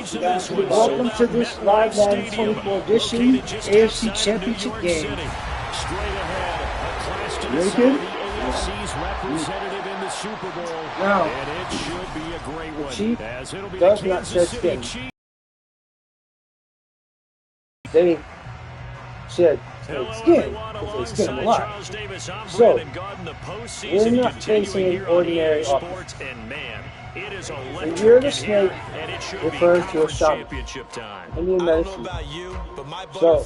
stage in this one. Welcome to this live Madden 24 edition AFC Championship game. Straight ahead, a clash to Ready, decide kid? the AFC's representative in the Super Bowl. Now, and it should be a great one. Chief As it'll be does the not Kansas said City skin. Chiefs. They said skin. They skin them a lot. So, we're not facing an ordinary offense. The year of the snake refers to a shaman. I need medicine. So,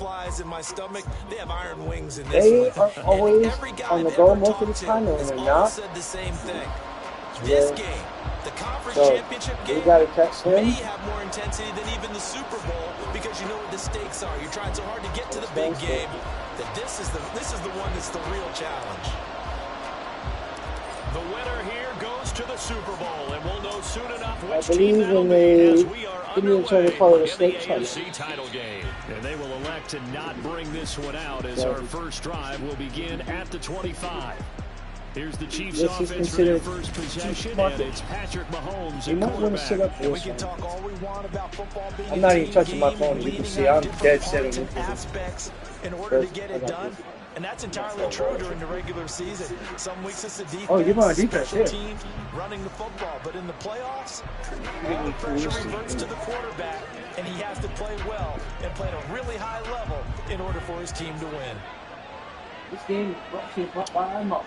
they are always on the go most of the time, and when they're not, so we got to text him. Have more intensity than even the Super Bowl because you know what the stakes are. You're trying so hard to get to the big game that this is the one that's the real challenge. The winner here goes to the Super Bowl, and we'll know soon enough I which believe team that'll when be they as we are didn't try to underway call it a in snake the tunnel. AFC title game. And they will elect to not bring this one out as our first drive will begin at the 25. Here's the Chiefs This is offense for their considered first possession, Chiefs and it's Patrick Mahomes You at might want to sit up quarterback. for We this can one. talk all we want about football being I'm not a even team touching my game, phone. As you can leading see, on I'm dead different set on it. aspects in order to get it done. And that's entirely true during the regular season. Some weeks it's the defense, Oh, you're on defense, special yeah. teams, running the football. But in the playoffs, all the pressure reverts to the quarterback, and he has to play well and play at a really high level in order for his team to win. This game is brought to you by Mouse.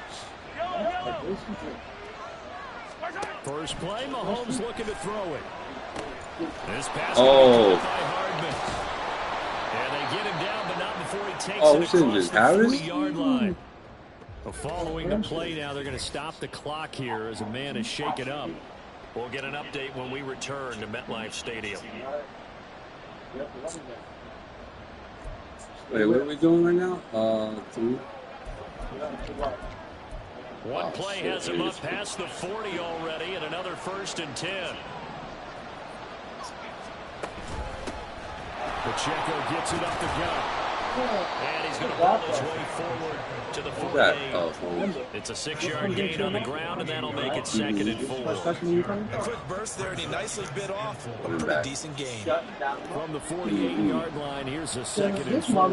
First play, Mahomes looking to throw it. This pass Oh. by Hardman. And they get him down, but not before he takes Oh, it this isn't across just the Harris? 40-yard line. Well, following the play now, they're going to stop the clock here as a man is shaken up. We'll get an update when we return to MetLife Stadium. Wait, what are we doing right now? 3. One play has him up past the 40 already, and another 1st and 10. Pacheco gets it up the gut. And he's going to ball his way forward to the 48. Oh, It's a 6-yard gain on the ground, and that'll make it 2nd and 4. A quick burst there, and he nicely bit off a pretty decent gain. From the 48-yard line, here's a 2nd and 4.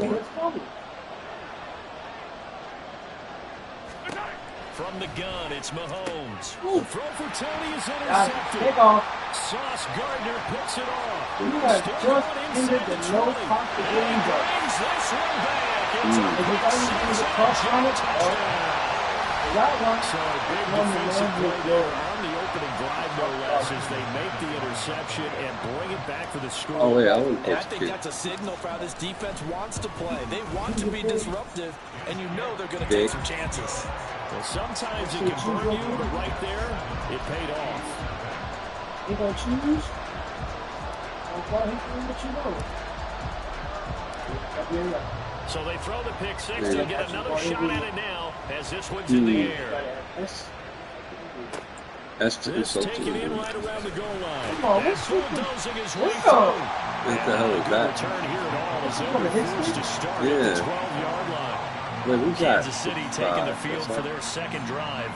From the gun, it's Mahomes. The throw for Tony is intercepted. Take off. Sauce Gardner picks it off. You have just ended the no clock to game zone. Brings this one back. It's If you got anything to cross on it, that one. So a big defensive play there on the opening drive, no less, as they make the interception and bring it back for the score. Oh, wait, I wouldn't And I catch think it. that's a signal for how this defense wants to play. They want to be disruptive, and you know they're going to take some chances. Well, sometimes it can burn you, but right there, it paid off. You gonna choose? Let you know. So they throw the pick six to get another shot at it now as this one's in the air. That's too This insulting. taken in right around the goal line. on, And what's bulldozing his way What through. What the hell is that? Return here at all as What they're a hit forced to start at Yeah. the 12-yard line. Wait, who's that? Kansas City taking the field for their second drive.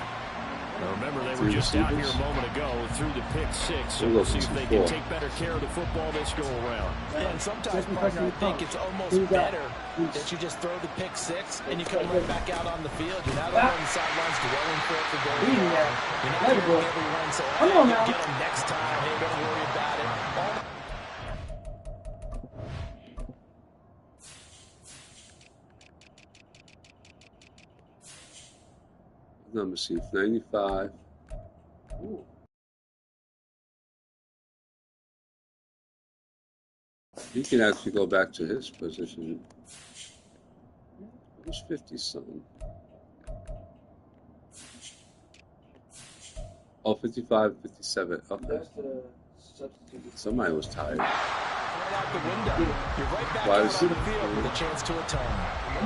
Now remember, they were just out here a moment ago through the pick six, so we'll see if they can take better care of the football this go around. And sometimes, partner, I think it's almost better that you just throw the pick six and you come right back out on the field. You're not on the sidelines dwelling for it for very long. You're not hearing everyone say, hey, you'll get them next time. Hey, don't worry about it. Number C, 95. Ooh. He can actually go back to his position. Who's 50-something? Oh, 55, 57. Okay. Somebody was tired. Out the window. You're right back Why out is on he- the field with a chance to atone.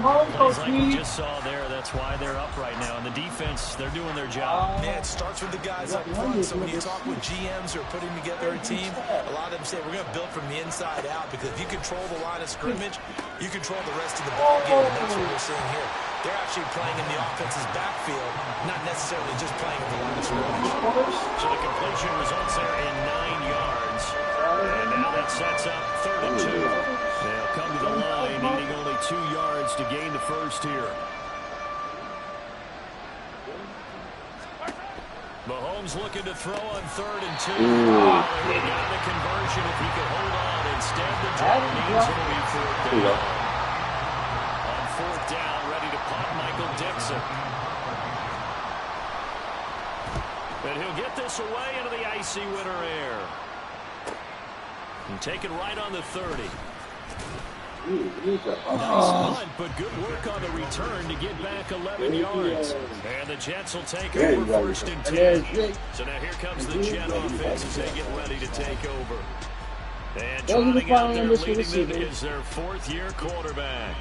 Like we just saw there, that's why they're up right now. And the defense, they're doing their job. Yeah, it starts with the guys up front. So when you talk with GMs who are putting together a team, a lot of them say we're going to build from the inside out because if you control the line of scrimmage, you control the rest of the ball game. And that's what we're seeing here. They're actually playing in the offense's backfield, not necessarily just playing at the line of scrimmage. So the completion results there in 9 yards. And now that sets up 3rd and 2. They'll come to the line, needing only 2 yards to gain the first here. Mahomes looking to throw on 3rd and 2. He got the conversion if he could hold on. Instead, the draw means it'll be 4th down. On 4th down, ready to punt, Michael Dixon. And he'll get this away into the icy winter air. And take it right on the 30. Nice punt, but good work on the return to get back 11 yards. And the Jets will take over 1st and 10. So now here comes the Jet offense as they get ready to take over. And trotting out there leading them is their 4th-year quarterback.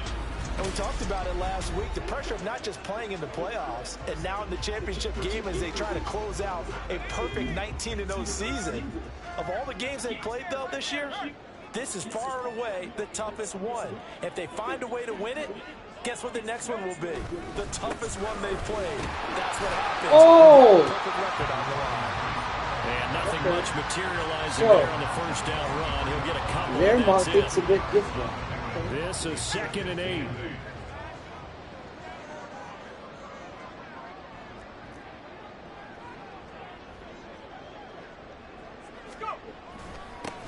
And we talked about it last week, the pressure of not just playing in the playoffs and now in the championship game as they try to close out a perfect 19-0 season. Of all the games they played, though, this year, this is far and away the toughest one. If they find a way to win it, guess what the next one will be? The toughest one they played. That's what happens. Oh! Perfect record on the line. And nothing much materializing there on the 1st down run. He'll get a couple. Their market's a bit different. This is 2nd and 8.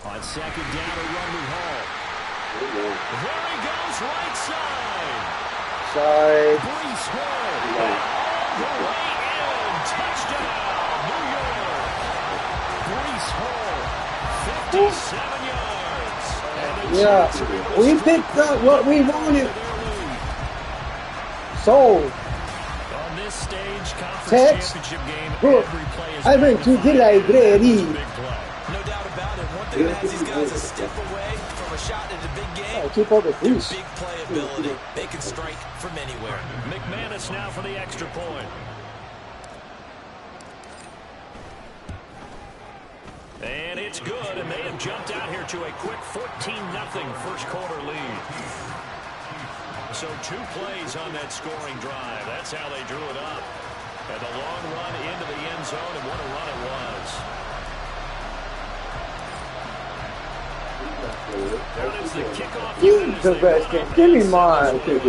On 2nd down, a run with Hall. There he goes, right side. Sorry. Breece Hall. All the way in. Touchdown, New York. Breece Hall, 57 yards. Yeah, we picked up what we wanted. Sold. On this stage, conference Text. championship game, Good. every play is I went to the library. No doubt about it. One thing that has these guys a step away from a shot in a big game. Keep up with Their Bruce. big playability. They can strike from anywhere. McManus now for the extra point. And it's good, and they have jumped out here to a quick 14-0 first quarter lead. So 2 plays on that scoring drive. That's how they drew it up. And the long run into the end zone, and what a run it was. That is the kickoff. You the best game. Give me mine. And he'll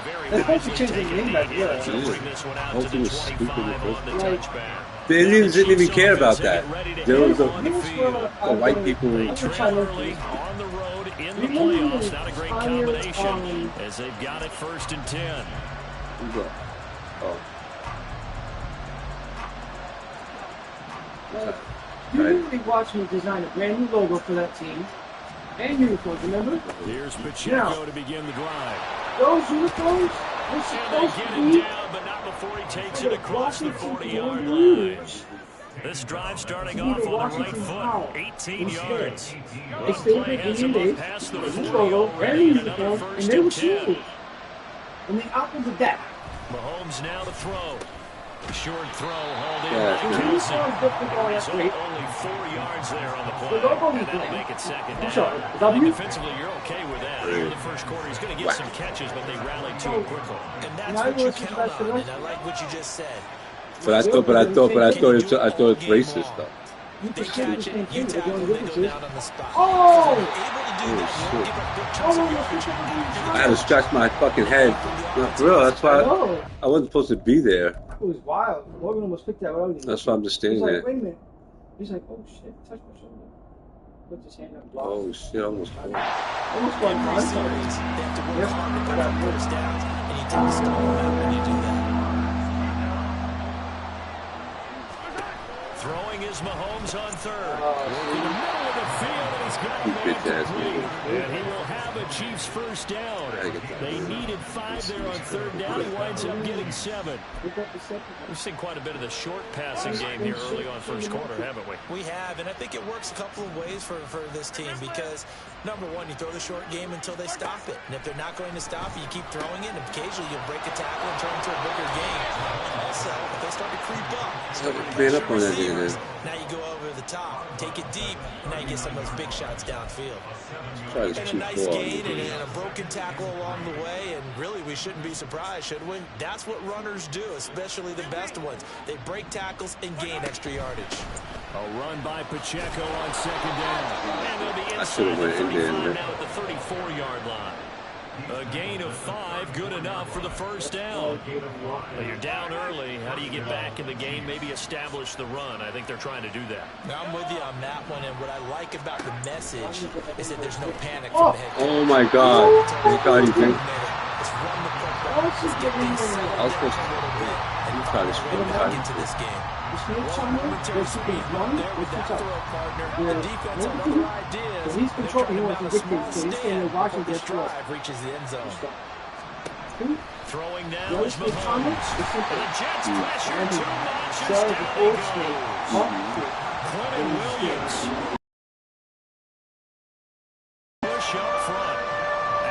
very They're supposed to wisely change the take name it back in there. to bring this one out to the 25 on the touchback. The Indians didn't even care about that. There was the white people. Trail early on the road in the playoffs. Not a great combination as they've got it 1st and 10. You usually watch me design a brand new logo for that team and uniforms, remember? Here's Pacheco to begin the drive. Those uniforms, they're And supposed they get to him be down, but not before he takes it across the 40-yard line. This drive starting off on the right foot, 18 yards. They stayed there in days, Past the the 40 logo, already, and and another uniform, and 1st they were and 10. smooth. And the opposite of that. Mahomes now to throw. Short throw, hauled in Yeah, by it's Kelsey. good. Only 4 yards there on the play, and that'll make it 2nd down. Sorry, I think W? defensively, you're okay with that. Here in the first quarter, he's going to get some catches, but they rallied to him quickly. And that's what you count on, and I like what you just said. But I thought it's racist though. They catch it, you tackle, they go down on the spot. Oh! Able to do that, you don't give up big chunks of yardage. I had to scratch my fucking head. No, for real, that's why I wasn't supposed to be there. It was wild. Morgan almost picked that without me. That's why I'm just He's standing like, there. wait a minute. He's like, oh shit, touch my shoulder. Puts his hand up. Blocked. Oh shit, almost. Almost won Every series, they have to work hard to put up first downs, and you take a stall out when you do that. Throwing is Mahomes on 3rd. In the middle of the field, and he's got it there complete. And he will have a Chiefs first down. They needed 5 there on 3rd down. He winds up getting 7. We've seen quite a bit of the short passing game here early on first quarter, haven't we? We have, and I think it works a couple of ways for this team because, number one, you throw the short game until they stop it. And if they're not going to stop it, you keep throwing it, and occasionally you'll break a tackle and turn it into a bigger game. Also, if they start to creep up, Man up on that thing, now you go over the top, take it deep, and now you get some of those big shots downfield. And a nice gain and a broken tackle along the way, and really we shouldn't be surprised, should we? That's what runners do, especially the best ones. They break tackles and gain extra yardage. A run by Pacheco on second down. And they'll be inside the 35 now at the 34-yard line. A gain of 5, good enough for the first down. Well, you're down early. How do you get back in the game? Maybe establish the run. I think they're trying to do that. Now, I'm with you on that one, and what I like about the message is that there's no panic from the head coach. Oh, my God. Thank God he did. Let's run the football. Let's get things settled down a little bit and get back into this game. Momentary speed right there with that throw, partner. The defense have other ideas. He's controlling. He wants to dictate. He's going to watch him get through. Reaches the end zone. Throwing now is Mahomes. The Jets pressure too much. Quentin Williams. Push up front.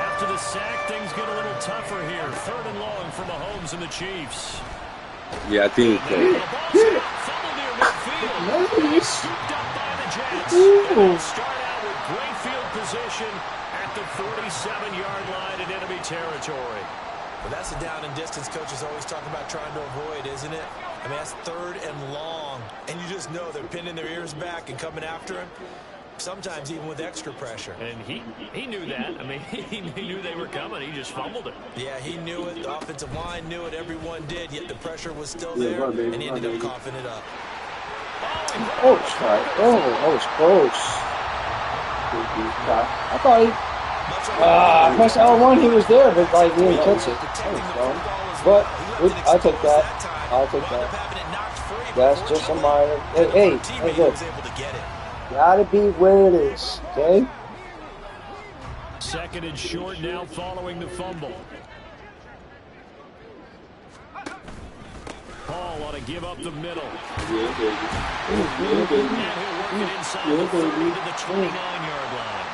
After the sack, things get a little tougher here. 3rd and long for Mahomes and the Chiefs. Yeah, I think Fumble near midfield. Scooped up by the Jets. They'll start out with great field position at the 47-yard line in enemy territory. Well, that's the down and distance coaches always talk about trying to avoid, isn't it? I mean, that's 3rd and long, and you just know they're pinning their ears back and coming after him. Sometimes even with extra pressure. And he knew that. I mean, he knew they were coming. He just fumbled it. Yeah, he knew it. The offensive line knew it. Everyone did. Yet the pressure was still there, and he ended up coughing it up. Oh, that was close. I thought he... press L1, he was there, but like, he didn't touch it. But I'll take that. I'll take that. That's just a minor... Hey, look. Gotta be where it is, okay? 2nd and short now following the fumble. Paul ought to give up the middle. And he'll work it inside the 30 to the 29-yard line.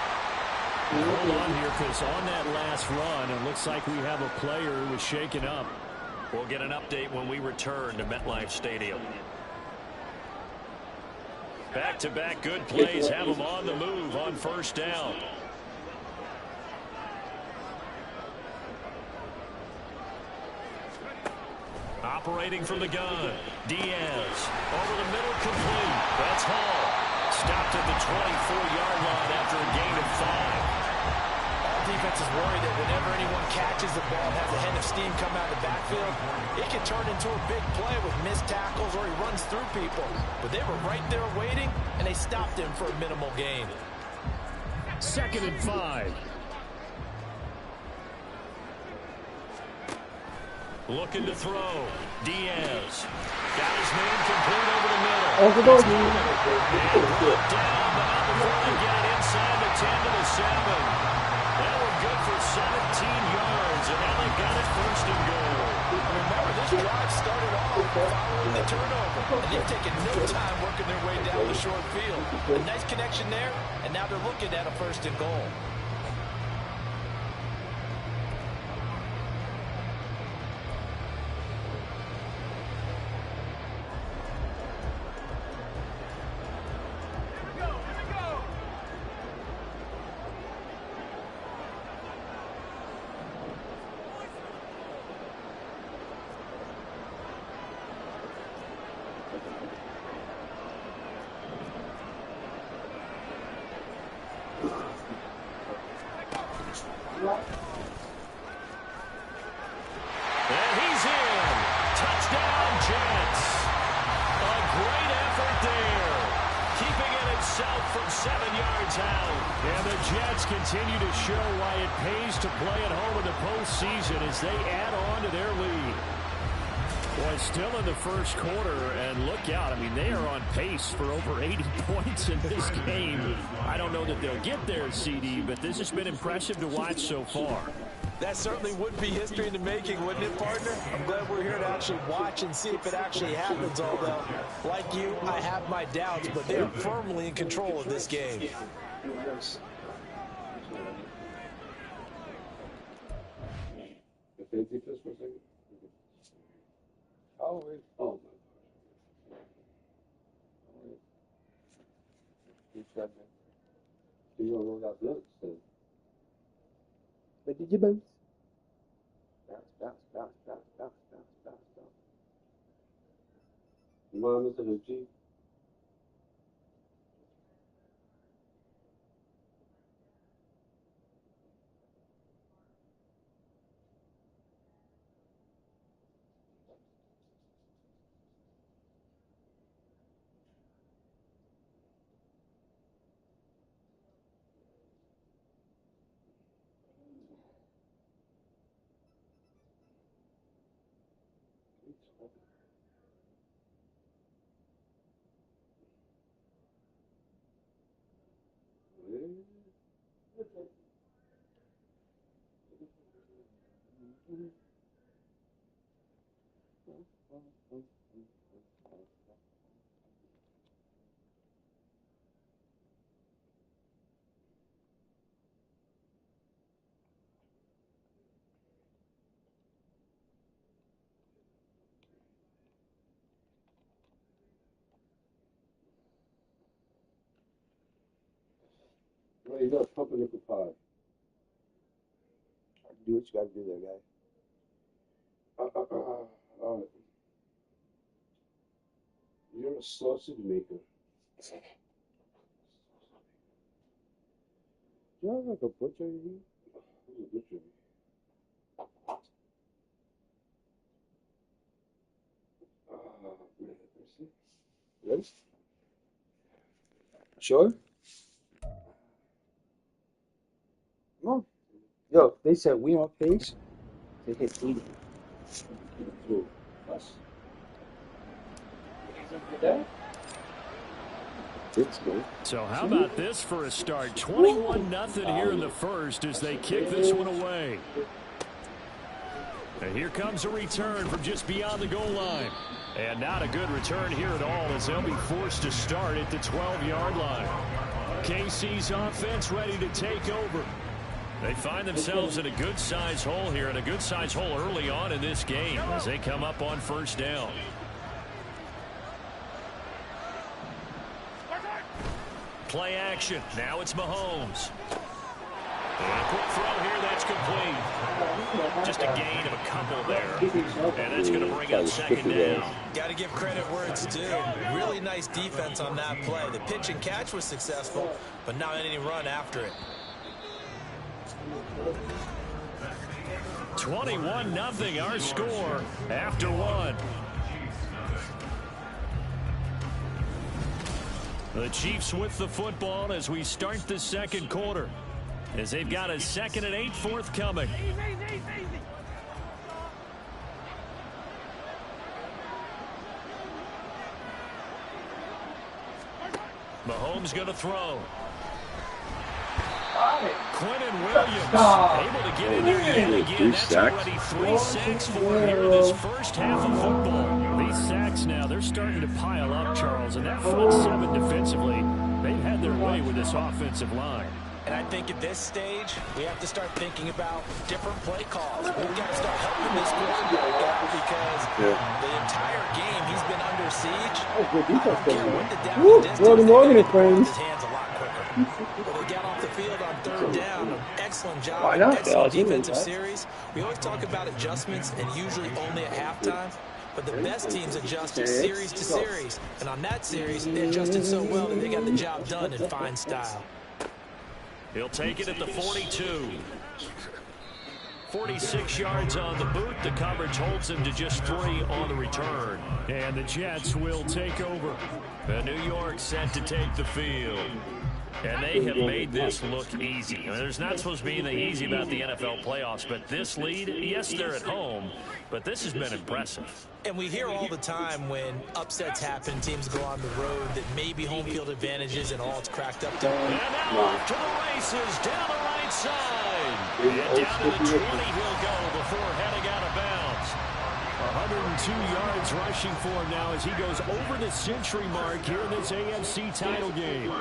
Hold on here, because on that last run, it looks like we have a player who was shaken up. We'll get an update when we return to MetLife Stadium. Back-to-back good plays have them on the move on 1st down. Operating from the gun. Diaz over the middle, complete. That's Hall. Stopped at the 24-yard line after a gain of 5. Defense is worried that whenever anyone catches the ball and has a head of steam come out of the backfield, it can turn into a big play with missed tackles or he runs through people. But they were right there waiting, and they stopped him for a minimal gain. 2nd and 5. Looking to throw. Diaz. Got his man complete over the middle. Over the middle. Down, but not before they get it inside the 10 to the 7. That one good for 17 yards, and now they've got it 1st and goal. Remember, this drive started off following the turnover, and they've taken no time working their way down the short field. A nice connection there, and now they're looking at a 1st and goal. And he's in. Touchdown, Jets. A great effort there. Keeping it himself from 7 yards out. And the Jets continue to show why it pays to play at home in the postseason as they add on to their lead. Boy, still in the 1st quarter, and look out. I mean, they are on pace for over 80 points in this game. I don't know that they'll get there, CD, but this has been impressive to watch so far. That certainly would be history in the making, wouldn't it, partner? I'm glad we're here to actually watch and see if it actually happens, although, like you, I have my doubts, but they are firmly in control of this game. You don't roll out blocks then. But did you bounce? Bounce. Mom is in a G. Well, you got pumpernickel pie. Do what you gotta do there, guy. All right. You're a sausage maker. You have like a butcher here? Who's a butcher? Ready? Sure? Come on. Yo, they said we on pace. They hit 80. Plus. So how about this for a start? 21-0 here in the first as they kick this one away. And here comes a return from just beyond the goal line. And not a good return here at all as they'll be forced to start at the 12-yard line. KC's offense ready to take over. They find themselves in a good-sized hole here, and a good-sized hole early on in this game as they come up on first down. Play action. Now it's Mahomes. And a quick throw here. That's complete. Just a gain of a couple there. And that's going to bring up second down. Got to give credit where it's due. Really nice defense on that play. The pitch and catch was successful, but not any run after it. 21-0 our score after one. The Chiefs with the football as we start the second quarter, as they've got a 2nd and 8 forthcoming. Mahomes going to throw. Quentin Williams able to get in there yet again. That's already 3 sacks for him here in this first half of football. These sacks now, they're starting to pile up, Charles, and that front seven defensively, they've had their way with this offensive line. And I think at this stage, we have to start thinking about different play calls. We've got to start helping this quarterback out because the entire game he's been under siege. Good defense there, His man. hands a lot quicker. When they got off the field on third down, excellent job. Why not? Excellent defensive series. We always talk about adjustments and usually only at halftime. But the best teams adjusted series to series. And on that series, they adjusted so well that they got the job done in fine style. He'll take it at the 42. 46 yards on the boot. The coverage holds him to just 3 on the return. And the Jets will take over. The New York set to take the field. And they have made this look easy. I mean, there's not supposed to be anything easy about the NFL playoffs, but this lead, yes, they're at home, but this has been impressive. And we hear all the time when upsets happen, teams go on the road, that maybe home field advantages and all it's cracked up to. And now off to the races, down the right side. And down to the 20 he'll go before heading out of bounds. 102 yards rushing for him now as he goes over the century mark here in this AFC title game.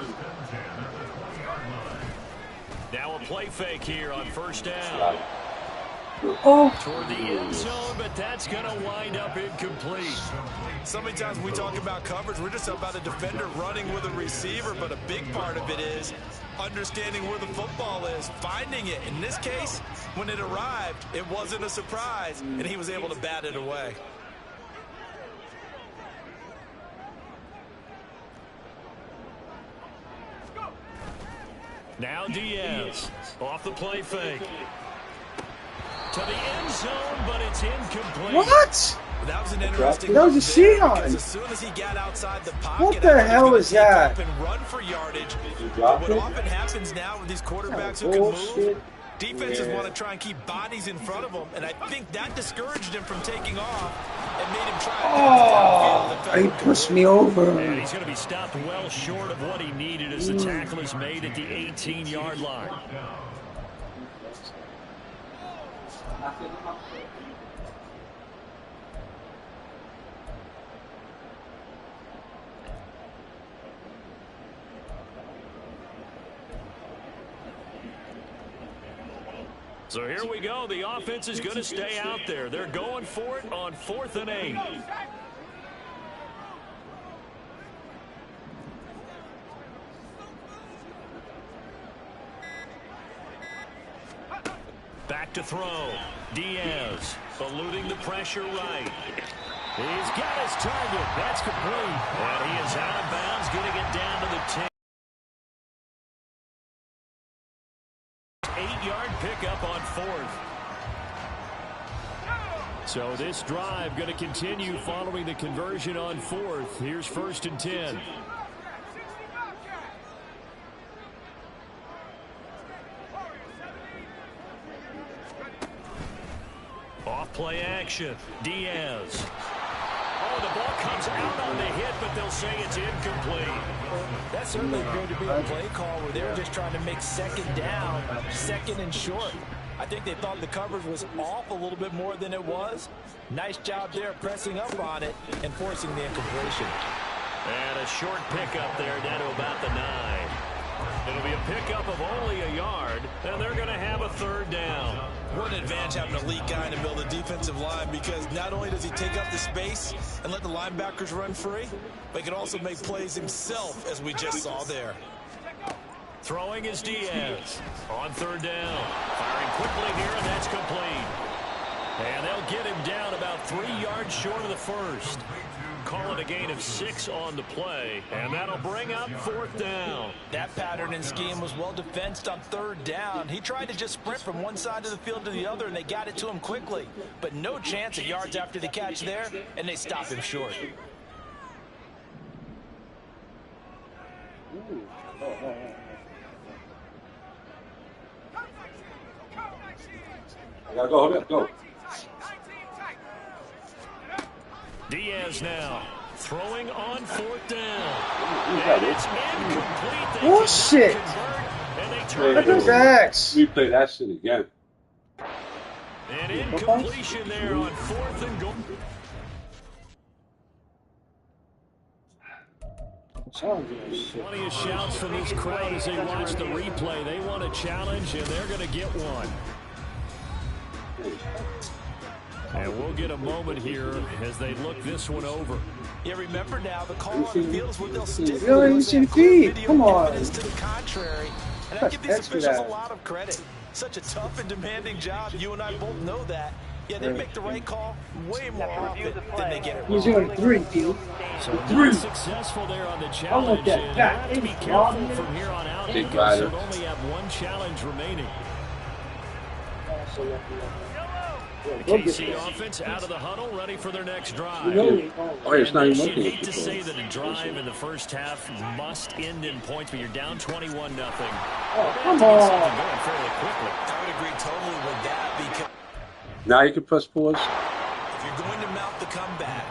Now a play fake here on first down. Toward the end zone, but that's going to wind up incomplete. So many times we talk about coverage, we're just about a defender running with a receiver, but a big part of it is understanding where the football is, finding it. In this case, when it arrived, it wasn't a surprise, and he was able to bat it away. Now Diaz off the play fake. To the end zone, but it's incomplete. What? That was an interesting. That was a Seahawk. As soon as he got outside the pocket, what the hell was that? And run for yardage. But what often happens now with these quarterbacks who can move, defenses want to try and keep bodies in front of them, and I think that discouraged him from taking off and made him try. He pushed me over. And he's going to be stopped well short of what he needed as the tackle is made at the 18-yard line. So here we go. The offense is going to stay out there. They're going for it on 4th and 8. Back to throw. Diaz eluding the pressure right. He's got his target. That's complete. And he is out of bounds, getting it down to the 10. 8-yard pickup on 4th. So this drive going to continue following the conversion on 4th. Here's 1st and 10. Off play action. Diaz. Oh, the ball comes out on the hit, but they'll say it's incomplete. That certainly appeared to be a play call where they were just trying to make 2nd down, 2nd and short. I think they thought the coverage was off a little bit more than it was. Nice job there pressing up on it and forcing the incompletion. And a short pickup there down to about the 9. It'll be a pickup of only a yard, and they're going to have a 3rd down. What an advantage having an elite guy in the middle of the defensive line, because not only does he take up the space and let the linebackers run free, but he can also make plays himself, as we just saw there. Throwing is Diaz on 3rd down. Firing quickly here, and that's complete. And they'll get him down about 3 yards short of the 1st. Call it a gain of 6 on the play, and that'll bring up 4th down. That pattern and scheme was well defensed on 3rd down. He tried to just sprint from one side of the field to the other, and they got it to him quickly. But no chance of yards after the catch there, and they stop him short. I gotta go, go. Diaz now throwing on 4th down. And it's incomplete. Bullshit. Replay that shit again. An incompletion there on 4th and goal. Plenty of shouts from this crowd as they watch the replay. They want a challenge, and they're going to get one. And we'll get a moment here as they look this one over. Yeah, remember now, the call on the field is what they'll stick with. Come on. To the contrary. And I give these officials a lot of credit. Such a tough and demanding job. You and I both know that. Yeah, they make the right call way more often than they get it wrong. He's doing 3, dude. So not successful there on the challenge. And you have to be careful from here on out because you'll only have 1 challenge remaining. The KC offense out of the huddle, ready for their next drive. Oh, it's not even looking. You hate to say that a drive in the first half must end in points, but you're down 21-0. Oh, come on. Going fairly quickly. I would agree totally with that, because Now you can press pause. if you're going to mount the comeback,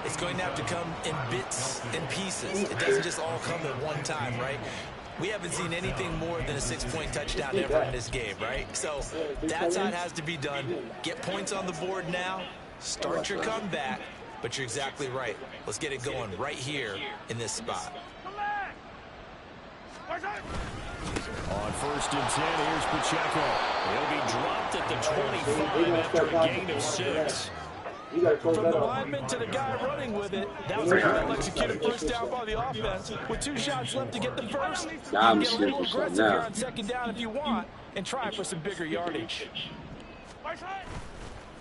it's going to have to come in bits and pieces. It doesn't just all come at one time, right? We haven't seen anything more than a 6-point touchdown ever in this game, right? So that's how it has to be done. Get points on the board now, start your comeback, but you're exactly right. Let's get it going right here in this spot. On 1st first and 10. Here's Pacheco. He'll be dropped at the 25 after a gain of 6. From the lineman to the guy running with it, that was a well-executed first down by the offense. With 2 shots left to get the first, you can get a little aggressive here on second down if you want and try for some bigger yardage.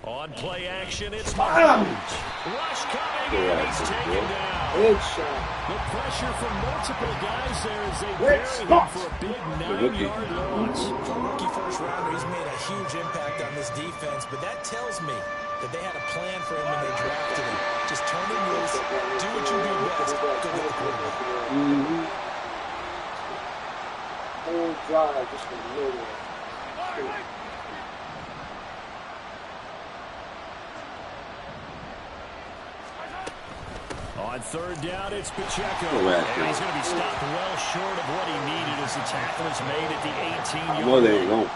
On play action, it's Mahomes. Rush coming, and he's taken down. The pressure from multiple guys there as they bury him for a big 9-yard loss. For a rookie first-rounder, he's made a huge impact on this defense, but that tells me that they had a plan for him when they drafted him. Just turn him loose, do what you do best, go get the quarterback. Whole drive just from nowhere. On third down, it's Pacheco. And he's going to be stopped well short of what he needed as the tackle is made at the 18-yard line.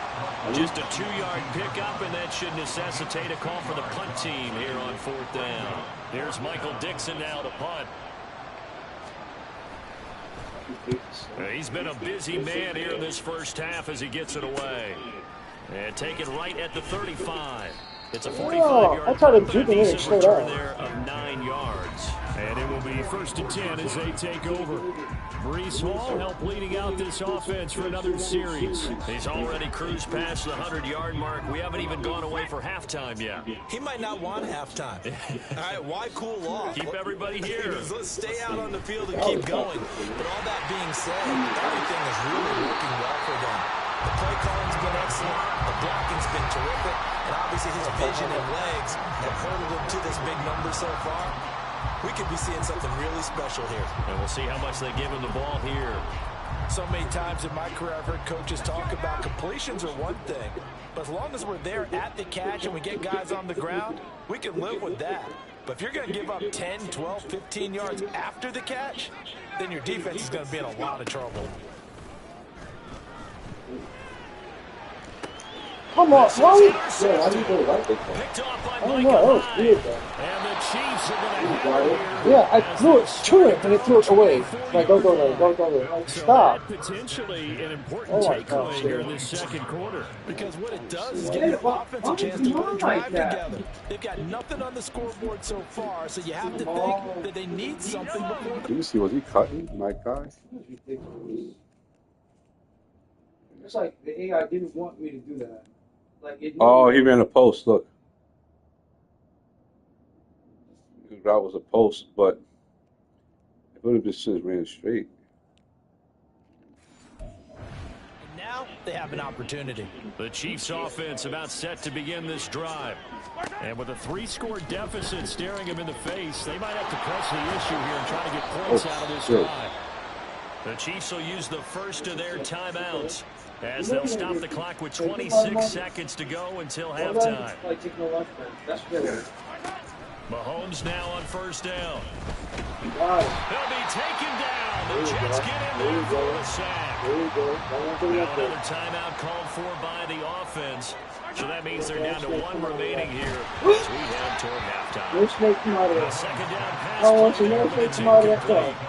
Just a 2-yard pickup, and that should necessitate a call for the punt team here on fourth down. Here's Michael Dixon now to punt. He's been a busy man here in this first half as he gets it away. And taken right at the 35. It's a 45-yard punt, but a decent return there of 9 yards. And it will be first and 10 as they take over. Breece Hall helped leading out this offense for another series. He's already cruised past the 100-yard mark. We haven't even gone away for halftime yet. He might not want halftime. All right, why cool off? Keep everybody here. Let's stay out on the field and keep going. But all that being said, everything is really working well for them. The play calling's been excellent. The blocking's been terrific. And obviously his vision and legs have hurdled him to this big number so far. We could be seeing something really special here. And we'll see how much they give him the ball here. So many times in my career, I've heard coaches talk about completions are one thing. But as long as we're there at the catch and we get guys on the ground, we can live with that. But if you're going to give up 10, 12, 15 yards after the catch, then your defense is going to be in a lot of trouble. Come on, why do you go right there? Picked off by I don't know, that was weird though. And the Chiefs are going to have it. Yeah, I threw it to him and it threw it away. Like, don't go there, don't go there. Like, stop. Potentially an important takeaway here in this second quarter. Because what it does is give the offense a chance to put a drive together. They've got nothing on the scoreboard so far, so you have to think that they need something before Let me see, was he cutting my guy? It's like the AI didn't want me to do that. Like it he ran a post, look. His route was a post, but it would have just ran straight. And now they have an opportunity. The Chiefs offense about set to begin this drive. And with a 3-score deficit staring them in the face, they might have to press the issue here and try to get points out of this drive. The Chiefs will use the first of their timeouts as they'll stop the clock with 26 seconds to go until halftime. Mahomes now on first down. He'll be taken down. The Jets get in there for the sack. Now another timeout called for by the offense. So that means they're down to 1 remaining here as we head toward halftime. A second down pass.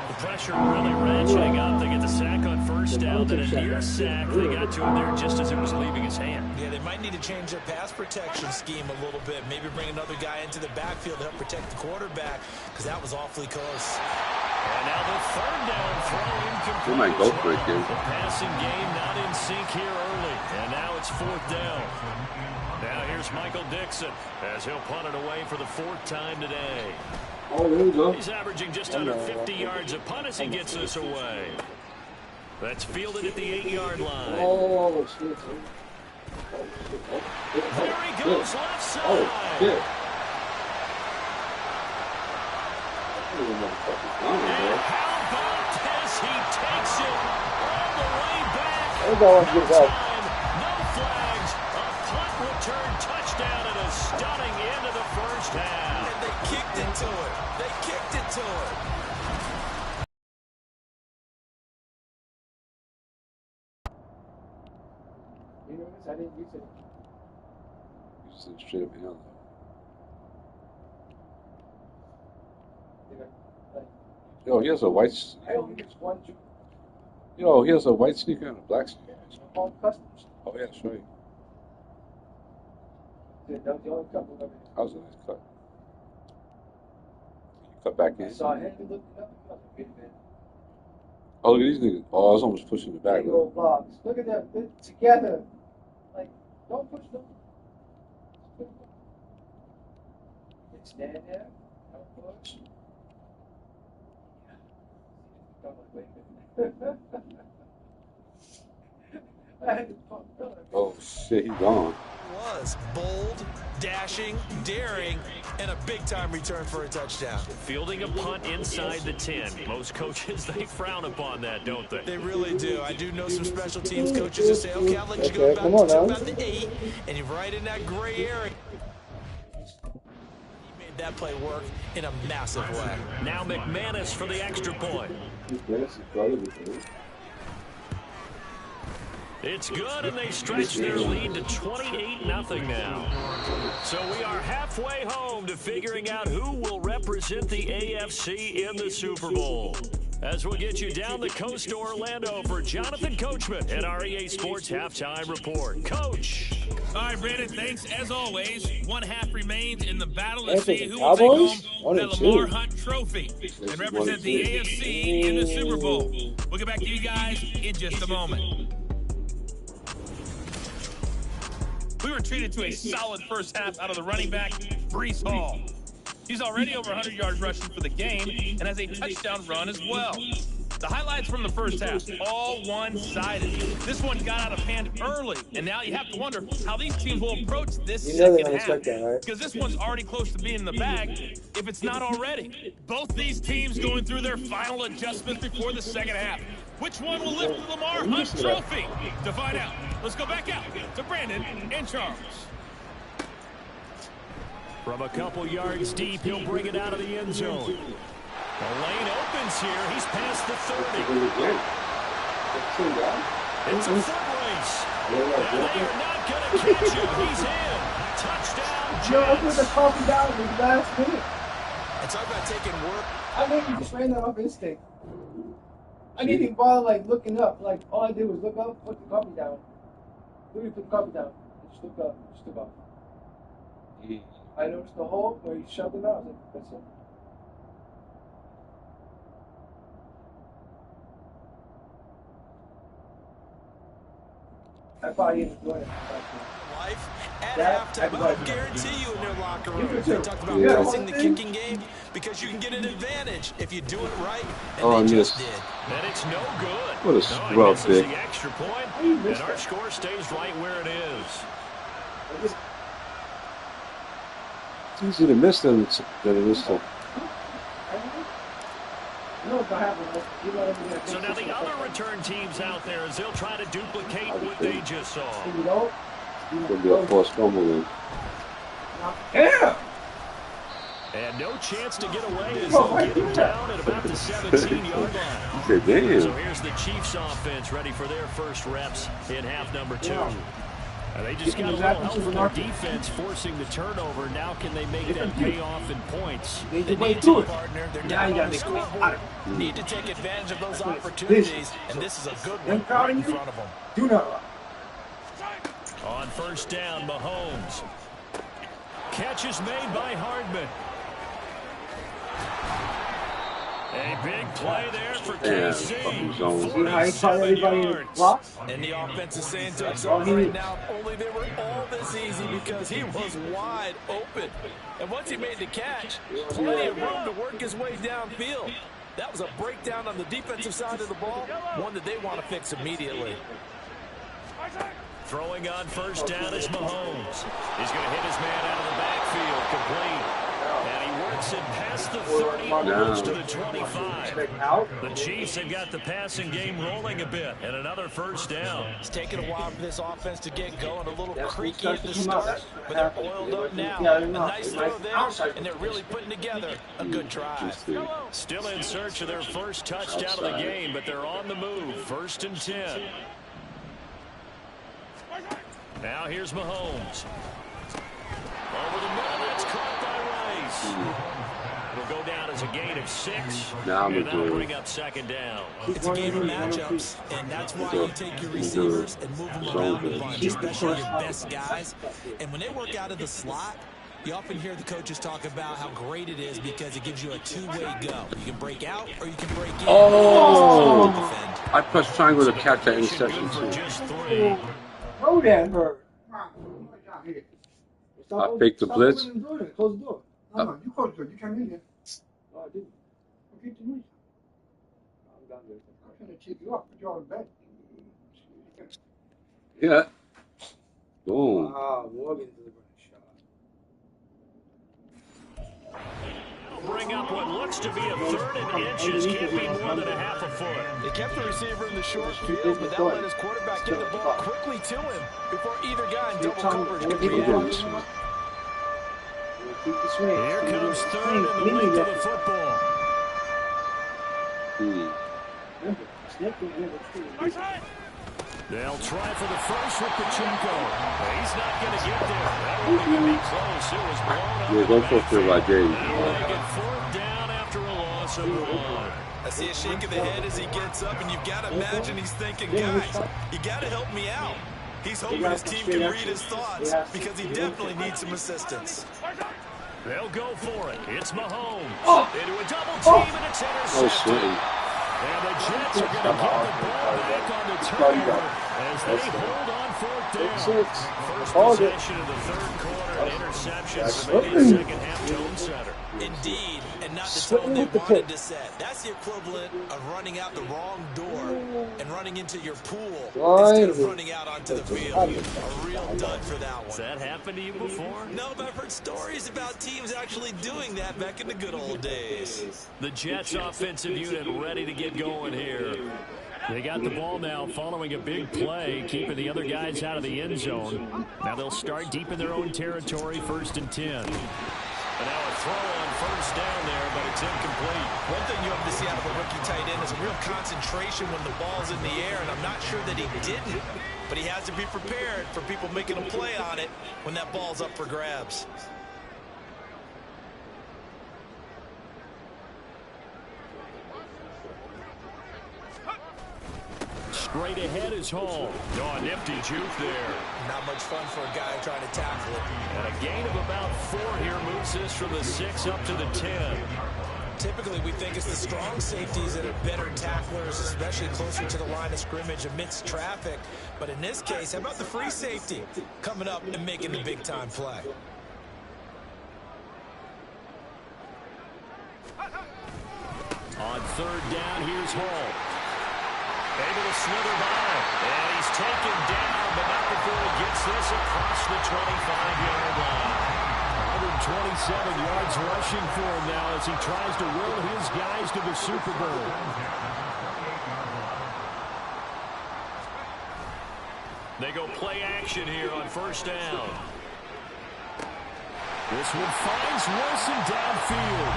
The pressure really ratcheting up. They get the sack on first down, then a near sack. They got to him there just as it was leaving his hand. Yeah, they might need to change their pass protection scheme a little bit. Maybe bring another guy into the backfield to help protect the quarterback, because that was awfully close. And now the third down throw incomplete. We might go for it, dude. The passing game not in sync here early. And now it's fourth down. Now here's Michael Dixon as he'll punt it away for the 4th time today. Oh, there you go. He's averaging just under 50 yards a punt as he gets this away. That's fielded at the 8-yard line. Oh, shit. There he goes, left side. Oh, shit. And how about this? He takes it all the way back. There you go. No flags. A punt return touchdown and a stunning end of the first half. And they kicked it to it. They kicked it to it. You know this? I didn't use it. You just said straight up and down. Yo, he has a white. I only use one. Yo, he has a white sneaker and a black sneaker. Yeah, all customs. Oh, yeah, that's right. Yeah, that was the only cut. That was a nice cut. You cut back in. I saw him, he looked it up, and I was like, wait a minute. Oh, look at these niggas. Oh, I was almost pushing the back. Big old blocks. Look at them. They're together. Like, don't push them. You can stand there. Don't push. I'm like, wait a minute. I had to pump. Oh, shit, he's gone. Was bold, dashing, daring, and a big-time return for a touchdown. Fielding a punt inside the 10. Most coaches, they frown upon that, don't they? They really do. I do know some special teams coaches who say, okay, I'll let you go about the 8, and you're right in that gray area. He made that play work in a massive way. Now McManus for the extra point. It's good, and they stretch their lead to 28-0 now. So we are halfway home to figuring out who will represent the AFC in the Super Bowl. As we'll get you down the coast to Orlando for Jonathan Coachman at our EA Sports Halftime Report. Coach. All right, Brandon, thanks. As always, one half remains in the battle to see who will take home the Lamar Hunt Trophy and represent the AFC in the Super Bowl. We'll get back to you guys in just a moment. We were treated to a solid first half out of the running back, Breece Hall. He's already over 100 yards rushing for the game and has a touchdown run as well. The highlights from the first half, all one-sided. This one got out of hand early, and now you have to wonder how these teams will approach this second half. Because this one's already close to being in the bag, if it's not already. Both these teams going through their final adjustments before the second half. Which one will lift the Lamar Hunt Trophy? To find out, let's go back out to Brandon and Charles. From a couple yards deep, he'll bring it out of the end zone. The lane opens here. He's past the 30. It's a foot race. And they are not going to catch him. He's in. Touchdown, Joe, I put the coffee down in the last minute. And talk about taking work. I think you just ran that off instinct. I didn't even bother, like, looking up. Like, all I did was look up, put the coffee down. Literally put the coffee down. Just look up. Just look up. I noticed the hole where he shoved it out. I was like, that's it. I probably ended up doing it. Life at halftime. I guarantee you in their locker room. They talked about pressing the kicking game because you can get an advantage if you do it right. And they just did. And it's no good. What a scrub, Vic. The extra point, and our score stays right where it is. It's easier to miss than it is to. So now the other return teams out there, as they'll try to duplicate what they just saw. There'll be a forced fumble in. Yeah! And no chance to get away as they'll get him down at about the 17-yard line. Damn. So here's the Chiefs offense ready for their first reps in half number 2. They just got a little help from their defense forcing the turnover. Now can they make that pay off in points? They need to, partner. They're down on the scoreboard. Need to take advantage of those opportunities, and this is a good one right in front of them. Do not. On first down, Mahomes. Catch is made by Hardman. A big play there for KC. 47 yards. And the offense is saying to himself right now, only they were all this easy because he was wide open. And once he made the catch, plenty of room to work his way downfield. That was a breakdown on the defensive side of the ball, one that they want to fix immediately. Throwing on first down is Mahomes. He's going to hit his man out of the backfield, complete. And he works it past the 30, almost to the 25. The Chiefs have got the passing game rolling a bit, and another first down. It's taken a while for this offense to get going, a little creaky at the start, but they're oiled up now. A nice throw there, and they're really putting together a good drive. Still in search of their first touchdown of the game, but they're on the move. 1st and 10. Now here's Mahomes. Over the middle, it's caught by Rice. It'll go down as a gain of 6. Now and that'll bring up second down. It's a game of matchups, and that's why you take your receivers and move them around a bunch, especially your best guys. And when they work out of the slot, you often hear the coaches talk about how great it is because it gives you a two-way go. You can break out or you can break in. Oh! I pressed triangle to catch that interception too. Throw that bird. I faked the blitz. Close the door. No, you close the door. You came in here. Oh, I didn't. Okay, to me. I'm trying to keep you up. Put you on the bed. Yeah. Boom. Wow, Morgan delivering a shot. Bring up what looks to be a 3rd and inches. Can't be more than a half a foot. They kept the receiver in the short field, but that let his quarterback get the ball quickly to him before either guy in double coverage could react. Here comes 3rd and the length of the football. They'll try for the first with Pacheco. He's not going to get there. That won't even be close. It was blown up. Yeah, go for it by Jay. They'll make it 4th down after a loss of 1. I see a shake of the head as he gets up, and you've got to imagine he's thinking, guys, you got to help me out. He's hoping his team can read his thoughts because he definitely needs some assistance. They'll go for it. It's Mahomes. Into a double team, and it's intercepted. And the Jets are going to get the ball back on the turnover as they hold on 4th down. First possession of the 3rd quarter, an interception for the second half tone setter. Indeed, and not the tone they wanted to set. That's the equivalent of running out the wrong door and running into your pool instead of running out onto the field. A real dud for that one. Has that happened to you before? No, but I've heard stories about teams actually doing that back in the good old days. The Jets offensive unit ready to get going here. They got the ball now following a big play, keeping the other guys out of the end zone. Now they'll start deep in their own territory, 1st and 10. And now a throw on 1st down there, but it's incomplete. One thing you have to see out of a rookie tight end is a real concentration when the ball's in the air, and I'm not sure that he didn't, but he has to be prepared for people making a play on it when that ball's up for grabs. Straight ahead is Hall. Oh, nifty juke there. Not much fun for a guy trying to tackle it. And a gain of about 4 here moves this from the 6 up to the 10. Typically, we think it's the strong safeties that are better tacklers, especially closer to the line of scrimmage amidst traffic. But in this case, how about the free safety coming up and making the big-time play? On 3rd down, here's Hall. Able to slither by, and he's taken down, but not before he gets this across the 25-yard line. 127 yards rushing for him now as he tries to will his guys to the Super Bowl. They go play action here on 1st down. This one finds Wilson downfield.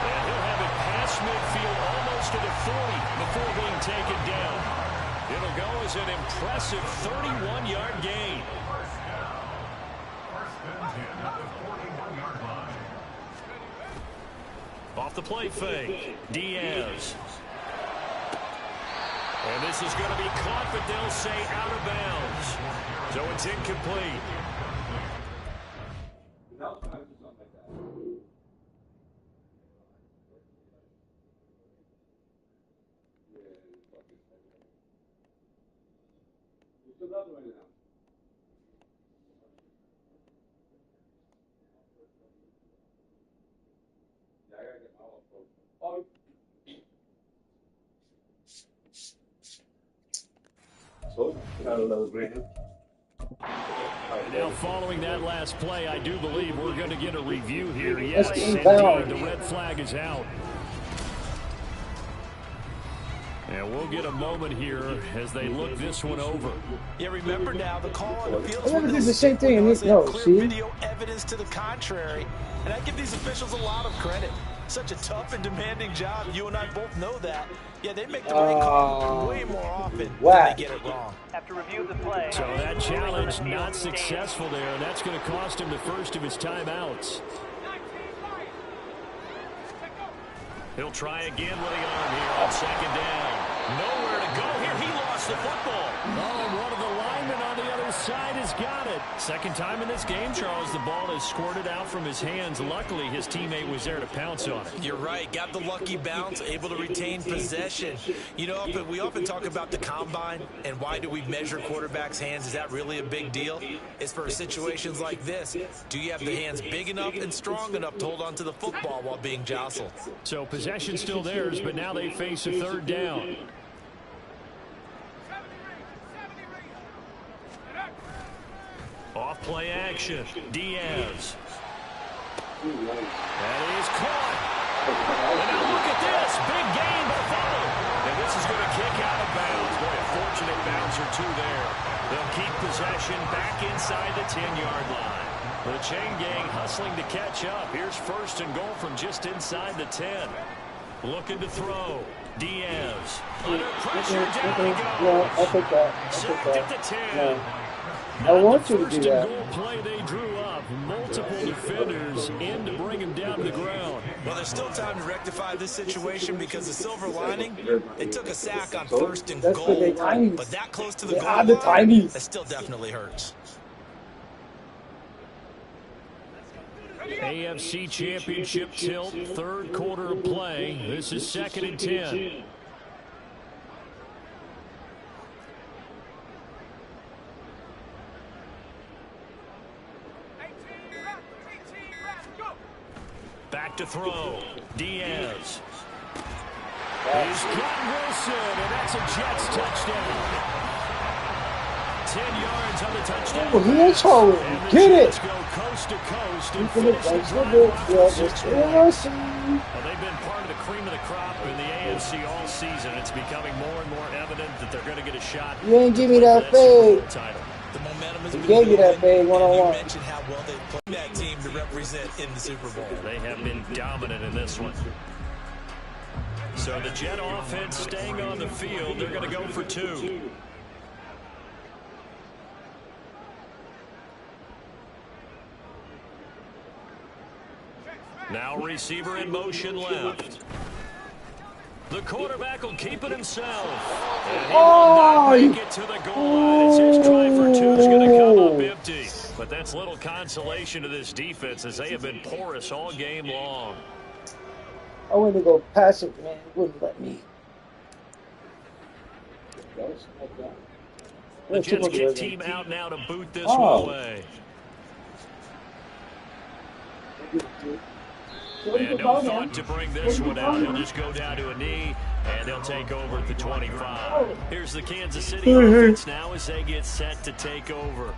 And he'll have it past midfield almost to the 40 before being taken down. It'll go as an impressive 31-yard gain. Off the play fake, Diaz. And this is going to be caught, but they'll say out of bounds. So it's incomplete. Now, following that last play, I do believe we're going to get a review here. Yes, indeed, the red flag is out. And we'll get a moment here as they look this one over. Yeah, remember now, the call on the field I never did the same thing in this. No, see? Video evidence to the contrary. And I give these officials a lot of credit. Such a tough and demanding job. You and I both know that. Yeah, they make the right call way more often than they get it wrong. Have to review the play. So that challenge not successful there, and that's going to cost him the first of his timeouts. He'll try again with the arm here on second down. Nowhere to go here. He lost the football. Oh, and one of the linemen on the other side has got it. Second time in this game, Charles, the ball has squirted out from his hands. Luckily, his teammate was there to pounce on it. You're right. Got the lucky bounce, able to retain possession. You know, we often talk about the combine and why do we measure quarterbacks' hands. Is that really a big deal? It's for situations like this. Do you have the hands big enough and strong enough to hold on to the football while being jostled? So possession still theirs, but now they face a third down. Off play action. Diaz. That is caught. And now look at this. Big gain by Fuller. And this is going to kick out of bounds. Boy, a fortunate bounce or two there. They'll keep possession back inside the 10-yard line. The chain gang hustling to catch up. Here's first and goal from just inside the 10. Looking to throw. Diaz. Under pressure. Down he goes. No, I'll take that. Sacked at the 10. I want you to do that. First and goal play they drew up. Multiple defenders in to bring him down to the ground. Well, there's still time to rectify this situation because the silver lining, they took a sack on first and goal, but that close to the goal line, that still definitely hurts. AFC Championship tilt, third quarter of play. This is 2nd and 10. Back to throw. Diaz. He's got Wilson, and that's a Jets touchdown. 10 yards on the touchdown. Oh, he is hard. Get it. Go coast to coast and Well, they've been part of the cream of the crop in the AFC all season. It's becoming more and more evident that they're going to get a shot. You ain't give me that fade. The momentum has He been gave you that building, fade one-on-one. and you mentioned how well they played that team to represent in the Super Bowl. They have been dominant in this one. So the Jet offense staying on the field. They're going to go for 2. Now receiver in motion left. The quarterback will keep it himself. And he will not make it to the goal line. It's his try for 2 is going to come up empty. But that's little consolation to this defense as they have been porous all game long. I went to go pass it, man. It wouldn't let me. The Jets get team out now to boot this one away. And no thought to bring this one out. He'll just go down to a knee, and they'll take over at the 25. Here's the Kansas City offense now as they get set to take over.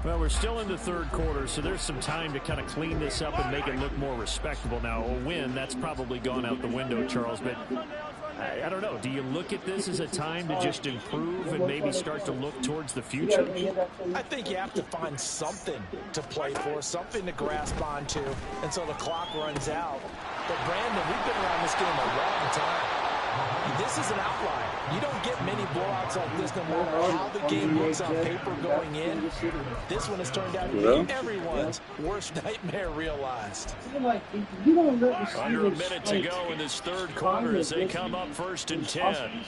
Well, we're still in the third quarter, so there's some time to kind of clean this up and make it look more respectable. Now, a win, that's probably gone out the window, Charles, but I don't know. Do you look at this as a time to just improve and maybe start to look towards the future? I think you have to find something to play for, something to grasp onto until the clock runs out. But, Brandon, we've been around this game a long time. This is an outlier. You don't get many blowouts like this no matter how the game looks on paper going in. This one has turned out to be everyone's worst nightmare realized. Under a minute to go in this third quarter as they come up 1st and 10.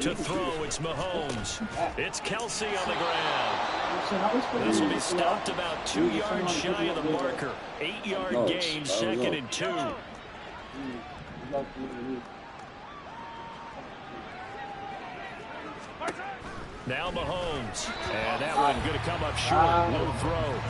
To throw, it's Mahomes. It's Kelsey on the ground. This will be stopped about 2 yards shy of the marker. 8-yard gain, 2nd and 2. Now Mahomes. And that one going to come up short. Low throw.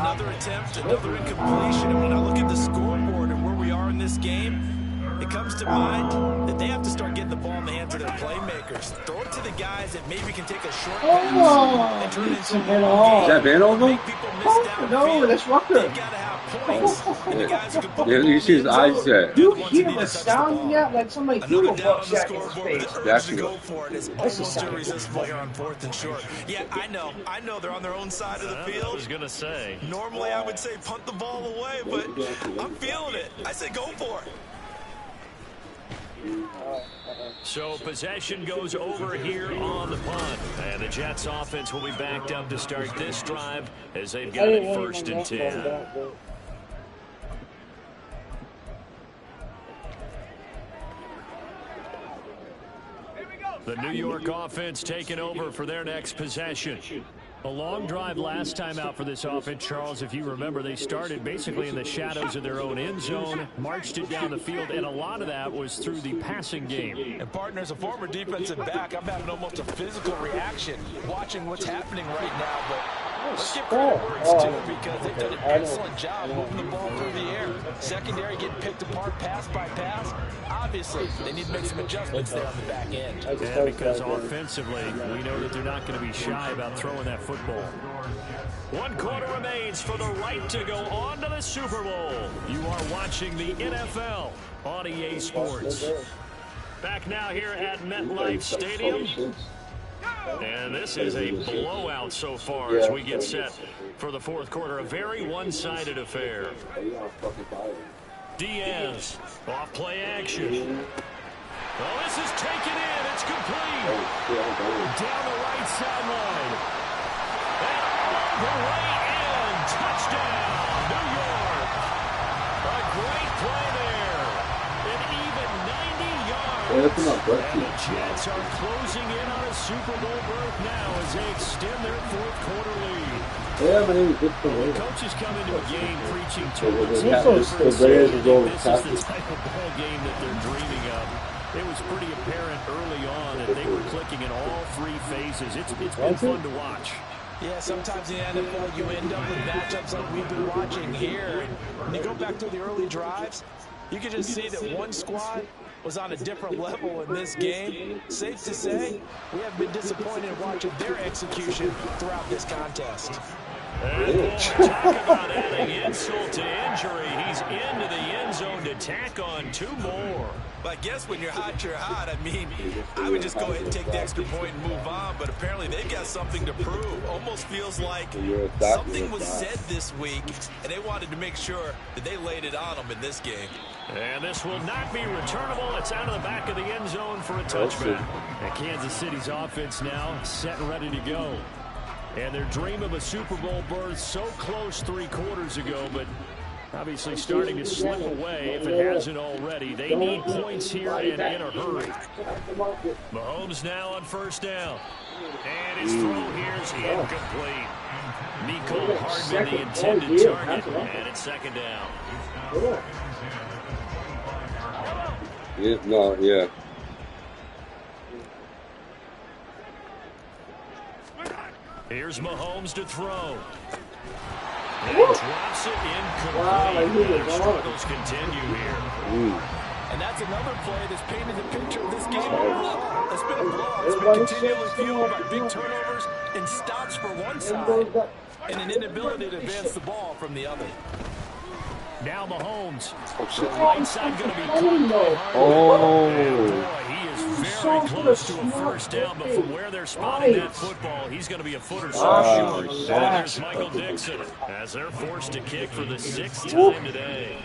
Another attempt, another incompletion. And when I look at the scoreboard and where we are in this game, it comes to mind that they have to start getting the ball in the hands of their playmakers. Throw it to the guys that maybe can take a short pass and turn it into a long game. Is that Vanover? Make people miss downfield. No, that's Rucker. They've got to have points. And the guys who can put Yeah, you see his eyes there. You hear the sound yet? Like somebody threw Another a down on buck the jack in his scoreboard. face. The urge That's to go for it is almost irresistible here on 4th and short. Yeah, I know they're on their own side of the field. I was going to say. Normally I would say punt the ball away, but I'm feeling it. I say go for it. So possession goes over here on the punt. And the Jets offense will be backed up to start this drive as they've got it 1st and 10. The New York offense taking over for their next possession. A long drive last time out for this offense, Charles. If you remember, they started basically in the shadows of their own end zone, marched it down the field, and a lot of that was through the passing game. And, partner, as a former defensive back, I'm having almost a physical reaction watching what's happening right now. But let's give credit where it's due, because they've done an excellent job moving the ball through the air. Secondary getting picked apart pass by pass. Obviously, they need to make some adjustments there on the back end. And because offensively, we know that they're not going to be shy about throwing that football. 1 quarter remains for the right to go on to the Super Bowl. You are watching the NFL on EA Sports. Back now here at MetLife Stadium. And this is a blowout so far as we get set for the fourth quarter. A very one-sided affair. Diaz, off play action. Oh, this is taken in. It's complete. Down the right sideline. And all the way in. Touchdown, New York. A great play there. An even 90 yards. And the Jets are closing in on a Super Bowl berth now as they extend their fourth quarter lead. The coaches come into a game preaching to us. This is the type of ball game that they're dreaming of. It was pretty apparent early on that they were clicking in all 3 phases. It's been fun to watch. Yeah, sometimes in the NFL you end up with matchups like we've been watching here. And when you go back through the early drives, you can just see that one squad was on a different level in this game. Safe to say, we have been disappointed in watching their execution throughout this contest. And talk about adding insult to injury. He's into the end zone to tack on 2 more. But I guess when you're hot, you're hot. I mean, I would just go ahead and take the extra point and move on. But apparently they've got something to prove. Almost feels like something was said this week, and they wanted to make sure that they laid it on them in this game. And this will not be returnable. It's out of the back of the end zone for a touchback. And Kansas City's offense now set and ready to go. And their dream of a Super Bowl berth so close 3 quarters ago, but obviously starting to slip away if it hasn't already. They need points here and in a hurry. Mahomes now on first down. And his throw here is incomplete. Mecole Hardman the intended target, and it's second down. Yeah. Here's Mahomes to throw. And he drops it incomplete. Their struggles continue here. And that's another play that's painted the picture of this game overall. It's been a blowout. It's been continually fueled by big turnovers and stops for one side and an inability to advance the ball from the other. Now Mahomes. Right side going to be caught. He is very close to a first down, but from where they're spotting that football, he's going to be a foot or so short. And there's Michael Dixon as they're forced to kick for the 6th time today.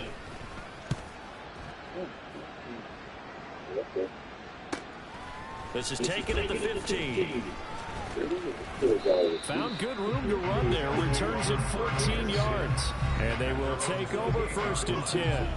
This is taken at the 15. Found good room to run there. Returns at 14 yards. And they will take over 1st and 10.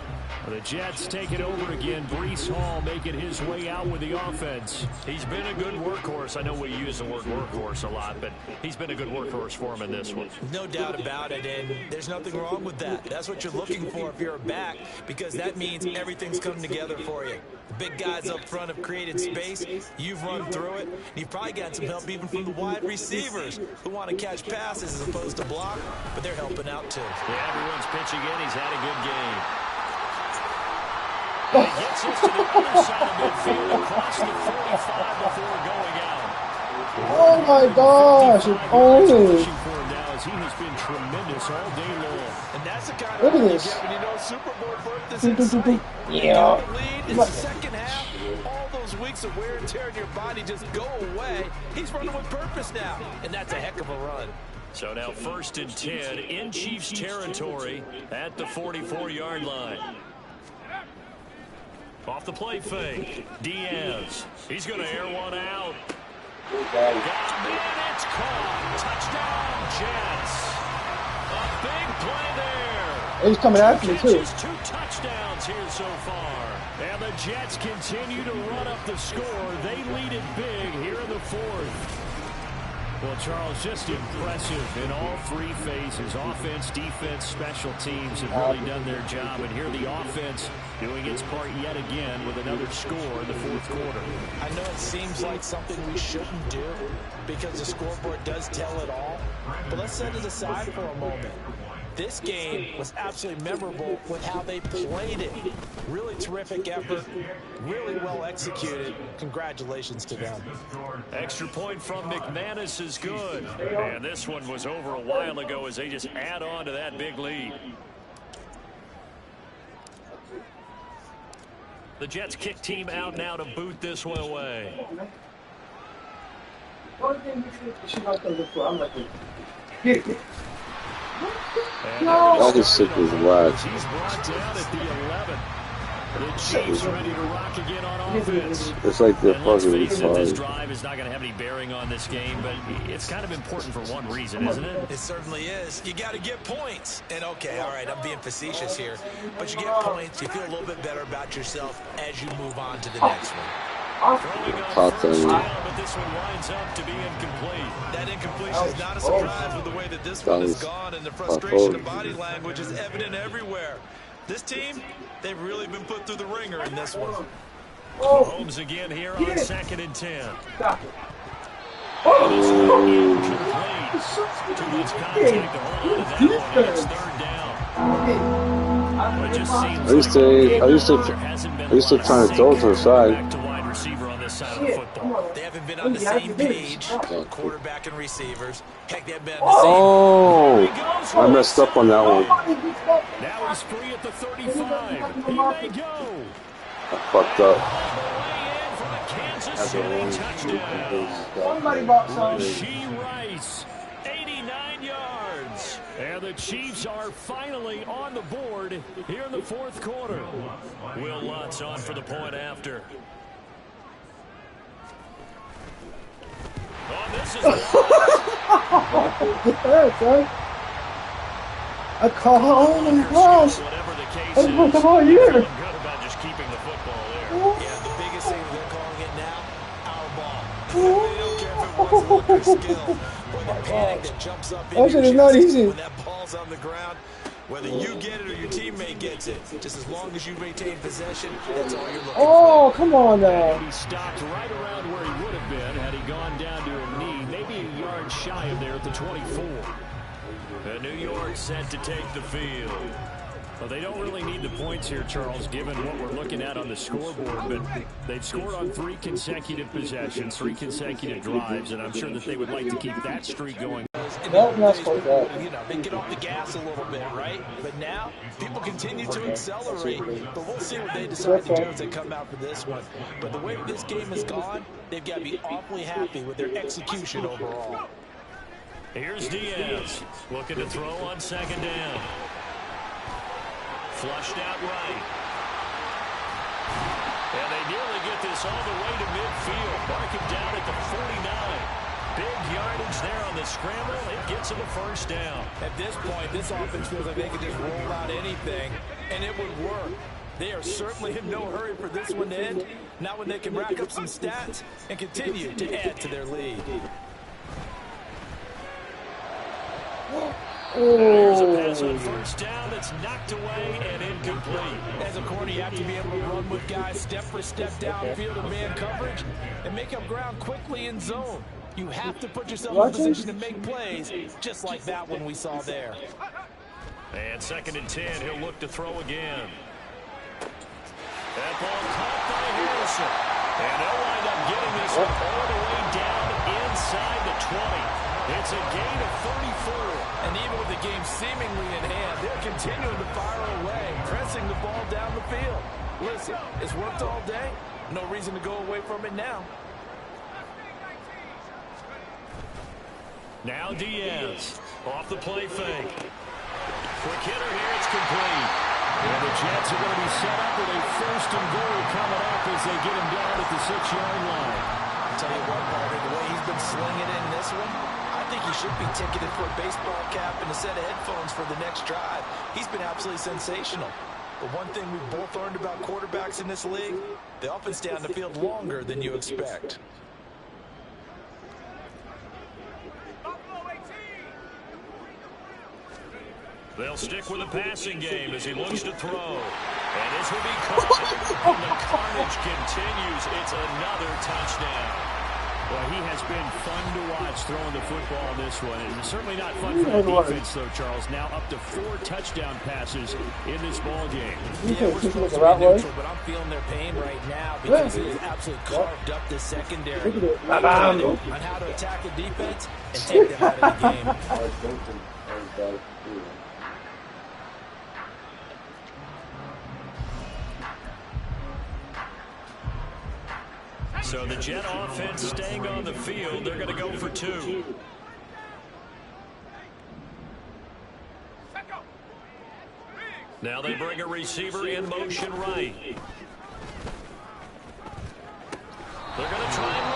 The Jets take it over again. Breece Hall making his way out with the offense. He's been a good workhorse. I know we use the word workhorse a lot, but he's been a good workhorse for him in this one. No doubt about it, and there's nothing wrong with that. That's what you're looking for if you're a back, because that means everything's coming together for you. The big guys up front have created space. You've run through it. And you've probably got some help even from the wide receivers who want to catch passes as opposed to block, but they're helping out too. Yeah, everyone's pitching in. He's had a good game. He gets us to the other side of midfield across the 45 before going out. Oh my gosh, it's only. For him now as he has been tremendous all day long. And that's the kind Look of at this. when you know Super Bowl berth is in sight. Yeah. The lead in the second half. All those weeks of wear and tear in your body just go away. He's running with purpose now, and that's a heck of a run. So now 1st and 10 in Chiefs territory at the 44-yard line. Off the play fake, Diaz. He's going to air one out. Got him, and it's caught. Touchdown, Jets. A big play there. He's coming after me, too. Just 2 touchdowns here so far. And the Jets continue to run up the score. They lead it big here in the fourth. Well, Charles, just impressive in all three phases. Offense, defense, special teams have really done their job. And here the offense doing its part yet again with another score in the fourth quarter. I know it seems like something we shouldn't do because the scoreboard does tell it all. But let's set it aside for a moment. This game was absolutely memorable with how they played it. Really terrific effort, really well executed. Congratulations to them. Extra point from McManus is good. And this one was over a while ago as they just add on to that big lead. The Jets kick team out now to boot this one away. All this shit was wild. He's brought down at the 11. The Chiefs ready to rock again on offense. It's like they're fucking This retarded. drive is not going to have any bearing on this game, but it's kind of important for one reason, isn't it? It certainly is. You got to get points. And okay, all right, I'm being facetious here. But you get points, you feel a little bit better about yourself as you move on to the next one. Throwing on first down, but this one winds up to be incomplete. That incompletion is not a surprise with the way that this one has gone, and the frustration of body language is evident everywhere. This team, they've really been put through the ringer in this one. Mahomes again here on 2nd and 10. Too much contact to hold on to that one. It's 3rd down. It just seems I used to try to throw to the side. back to wide receiver on this side of the football. They haven't been on the same page, quarterback and receivers. Heck, they haven't been on the same. Oh, I messed up on that one. Now he's free at the 35. He may go. I fucked up. Kansas City touchdown. Somebody bought some. Rasheed Rice, 89 yards. And the Chiefs are finally on the board here in the fourth quarter. Will Lutz on for the point after. Oh, this is I call her on the cross. whatever the case That's is. what the whole year. Feeling good about just keeping the football there. Yeah, the biggest thing they're calling it now, our ball. They don't care if it was luck or skill. Or the panic that jumps up in That shit is not easy. when that ball's on the ground. Whether you get it or your teammate gets it, just as long as you maintain possession, that's all you're looking Oh, come on now. He stopped right around where he would have been had he gone down to a knee, maybe a yard shy of there at the 24. And New York set to take the field. Well, they don't really need the points here, Charles, given what we're looking at on the scoreboard, but they've scored on 3 consecutive possessions, 3 consecutive drives, and I'm sure that they would like to keep that streak going. Nope, not supposed to. You know, they get off the gas a little bit, right? But now, people continue to accelerate. But we'll see what they decide to do as they come out for this one. But the way this game has gone, they've got to be awfully happy with their execution overall. Here's Diaz, looking to throw on 2nd down. Flushed out right. And they nearly get this all the way to midfield. Mark him down at the 49. Big yardage there on the scramble. It gets him a first down. At this point, this offense feels like they could just roll out anything, and it would work. They are certainly in no hurry for this one to end. Not when they can rack up some stats and continue to add to their lead. There's a pass on first down that's knocked away and incomplete. As a corner, you have to be able to run with guys step for step downfield in man coverage and make up ground quickly in zone. You have to put yourself in position to make plays, just like that one we saw there. And 2nd and 10, he'll look to throw again. That ball caught by Harrison. And they'll wind up getting this one all the way down inside the 20. It's a gain of 34. And even with the game seemingly in hand, they're continuing to fire away, pressing the ball down the field. Listen, it's worked all day. No reason to go away from it now. Now Diaz off the play fake. Quick hitter here, it's complete. And the Jets are going to be set up with a 1st and goal coming up as they get him down at the 6-yard line. I'll tell you what, Barber, the way he's been slinging in this one, I think he should be ticketed for a baseball cap and a set of headphones for the next drive. He's been absolutely sensational. But one thing we've both learned about quarterbacks in this league, they often stay on the field longer than you expect. They'll stick with the passing game as he looks to throw. And this will be caught. And the carnage continues. It's another touchdown. Well, he has been fun to watch throwing the football in this one. It's certainly not fun for the defense, though, Charles. Now up to 4 touchdown passes in this ball game. Yeah, we're supposed to be neutral, but I'm feeling their pain right now because he has absolutely carved up the secondary on how to attack the defense and take them out of the game. So the Jet offense staying on the field. They're going to go for 2. Now they bring a receiver in motion right. They're going to try and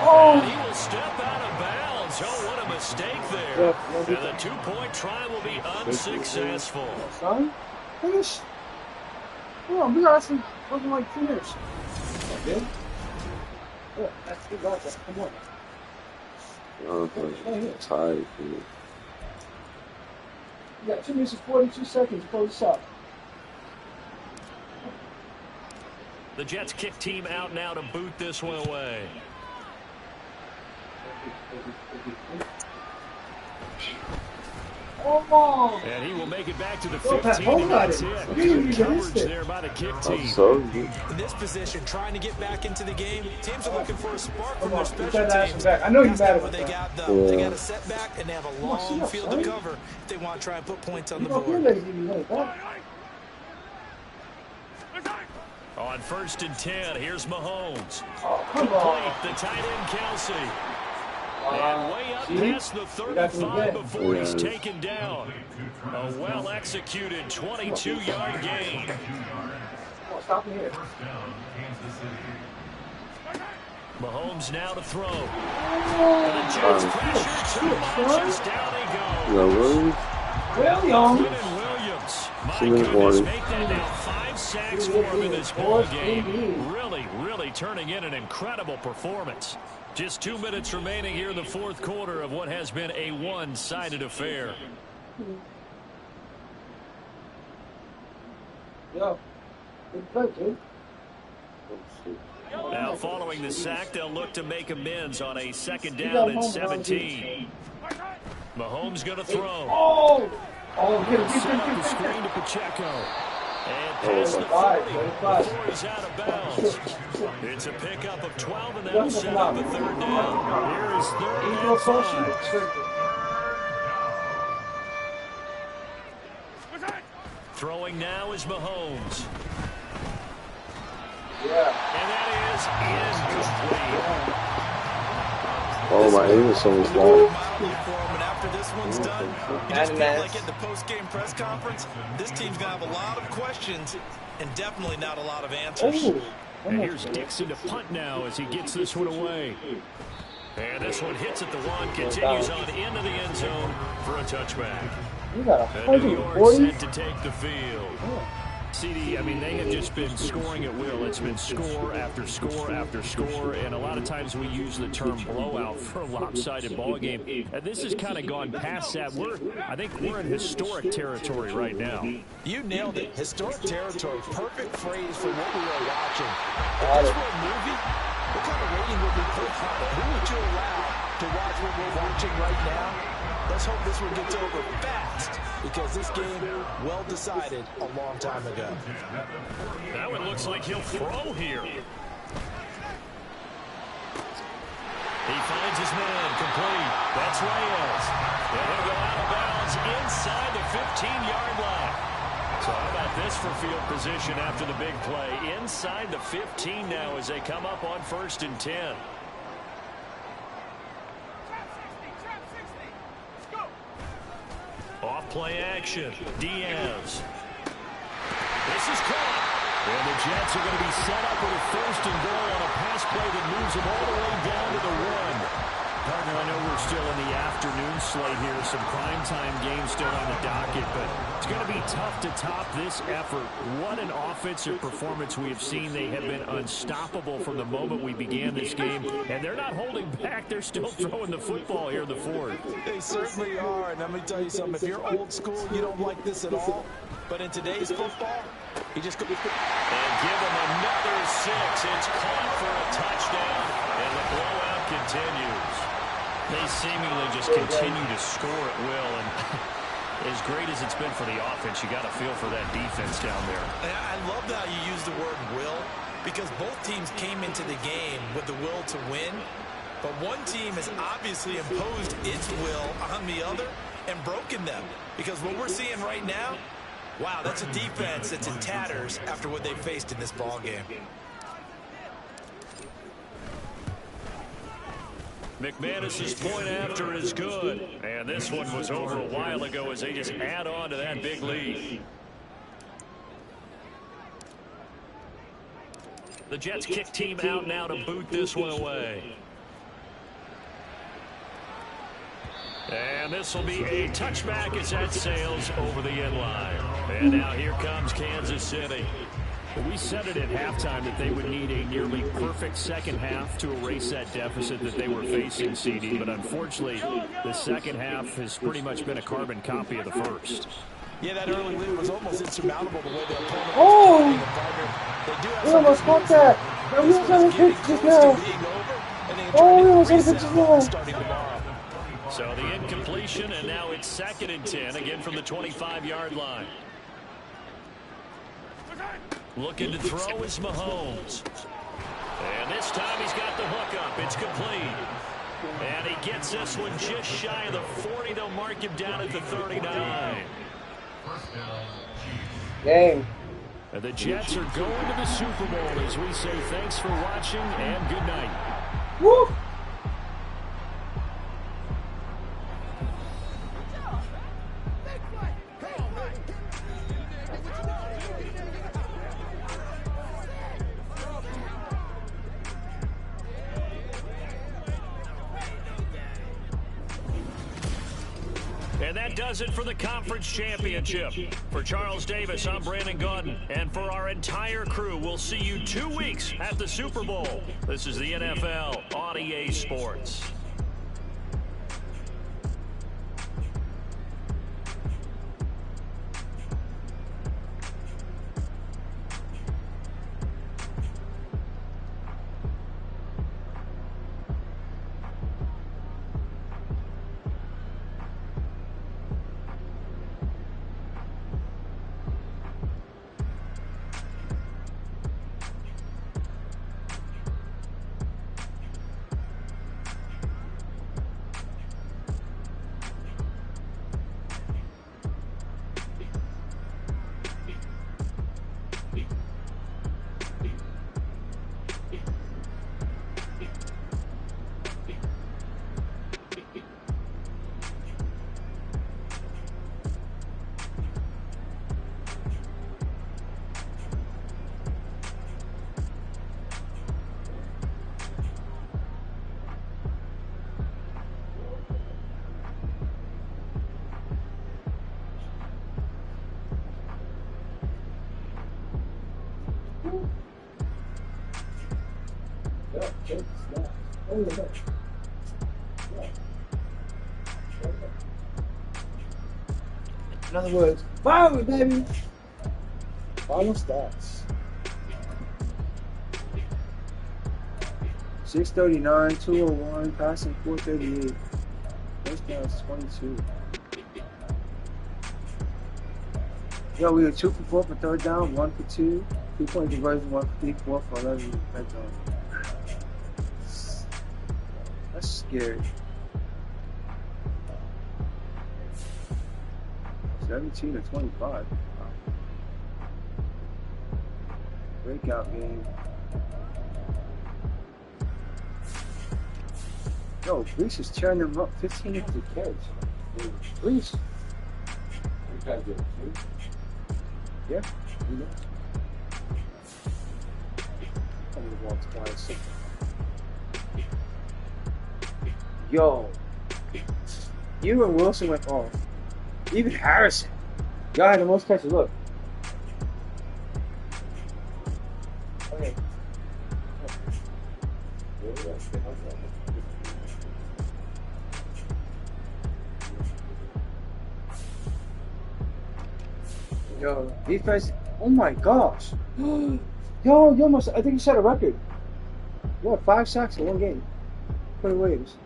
run. And he will step out of bounds. Oh, what a mistake there. And the 2-point try will be unsuccessful. Son, finish. Come on, we got some fucking like 2 minutes. Okay. Yeah, that's good. Come on. I'm tired. You got 2 minutes and 42 seconds to close this up. The Jets kick team out now to boot this one away. And he will make it back to the 15, and that's it. Good coverage there by the kick team. In this position, trying to get back into the game, teams are looking for a spark from their special teams. I know you're mad at they got though. They got a setback, and they have a long field to cover if they want to try and put points on the board. On 1st and 10, here's Mahomes. Complete the tight end Kelsey. And way up past the 35 before he's taken down. A well-executed 22-yard gain. Stop me here. Mahomes now to throw. And the Jets pressure too much as down he goes. Quinn and Williams. My goodness, make that now 5 sacks for him in this ball game. Really turning in an incredible performance. Just 2 minutes remaining here in the 4th quarter of what has been a one-sided affair. Yeah. Good play, dude. Now following the sack, they'll look to make amends on a 2nd down and 17. Mahomes going to throw. Get set up the screen to Pacheco. And past the 40 before he's out of bounds. It's a pickup of 12, and that'll set up a 3rd down. Here is 3rd and 5. Throwing now is Mahomes. And that is incomplete. Oh, my aim is so long. And after this one's done, you just feel like at the post-game press conference, this team's going to have a lot of questions and definitely not a lot of answers. And here's Dixon to punt now as he gets this one away. And this one hits at the 1, continues on into the end zone for a touchback. And New York set to take the field. CD, I mean, they have just been scoring at will. It's been score after score after score, and a lot of times we use the term blowout for a lopsided ball game. And this has kind of gone past that. I think we're in historic territory right now. You nailed it. Historic territory. Perfect phrase for what we are watching. If this were a movie, what kind of rating would we put on it? Who would you allow to watch what we're watching right now? Let's hope this one gets over fast, because this game, well decided a long time ago. That one looks like he'll throw here. He finds his man, complete. That's Reyes. And he'll go out of bounds inside the 15-yard line. So how about this for field position after the big play? Inside the 15 now as they come up on 1st and 10. Off play action. Diaz. This is caught. And the Jets are going to be set up with a 1st and goal on a pass play that moves them all the way down to the 1. Partner, I know we're still in the afternoon slate here. Some primetime games still on the docket, but it's going to be tough to top this effort. What an offensive performance we have seen. They have been unstoppable from the moment we began this game, and they're not holding back. They're still throwing the football here in the fourth. They certainly are, and let me tell you something. If you're old school, you don't like this at all. But in today's football, you just go. And give them another 6. It's caught for a touchdown, and the blowout continues. They seemingly just continue to score at will, and as great as it's been for the offense, you got to feel for that defense down there. I love how you use the word will, because both teams came into the game with the will to win, but one team has obviously imposed its will on the other and broken them, because what we're seeing right now, wow, that's a defense that's in tatters after what they faced in this ball game. McManus's point after is good, and this one was over a while ago as they just add on to that big lead. The Jets kick team out now to boot this one away. And this will be a touchback as that sails over the end line. And now here comes Kansas City. We said it at halftime that they would need a nearly perfect second half to erase that deficit that they were facing, CD. But unfortunately, the second half has pretty much been a carbon copy of the first. Yeah, that early lead was almost insurmountable the way the opponent was we almost caught that. We almost had a pitch just now. We almost had a pitch just now. So the incompletion, and now it's 2nd and 10, again from the 25-yard line. Looking to throw is Mahomes. And this time he's got the hook up. It's complete. And he gets this one just shy of the 40. They'll mark him down at the 39. Game. And the Jets are going to the Super Bowl as we say thanks for watching and good night. Woo! And that does it for the conference championship. For Charles Davis, I'm Brandon Gaudin. And for our entire crew, we'll see you 2 weeks at the Super Bowl. This is the NFL on EA Sports. In other words, fire, baby! Final stats. 639, 201, passing 438. First down is 22. Yo, we were 2 for 4 for third down, 1 for 2. 2-point conversion, 1 for 3, 4 for 11. That's scary. 17 to 25. Wow. Breakout game. Yo, Brees is tearing them up 15 after the catch. Brees. Yeah, you know. Yo. You and Wilson went off. Even Harrison. Y'all had the most catches. Look. Okay. Yo, defense. Oh my gosh. Yo, you almost. I think you set a record. You had 5 sacks in one game. Quinn Williams.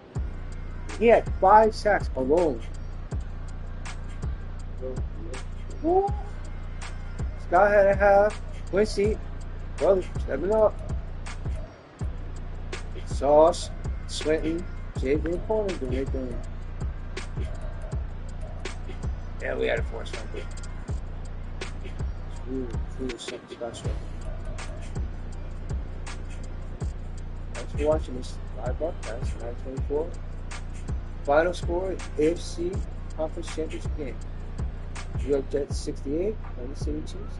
He had 5 sacks alone. Scott had a half. Quincy. Brother, stepping up. Sauce. Swinton. J.J. Coleman doing their thing. Yeah, we had a force number. Ooh, something special. Thanks for watching this live broadcast, 9/24. Final score, AFC Conference Championship game. New York Jets 68, Kansas City Chiefs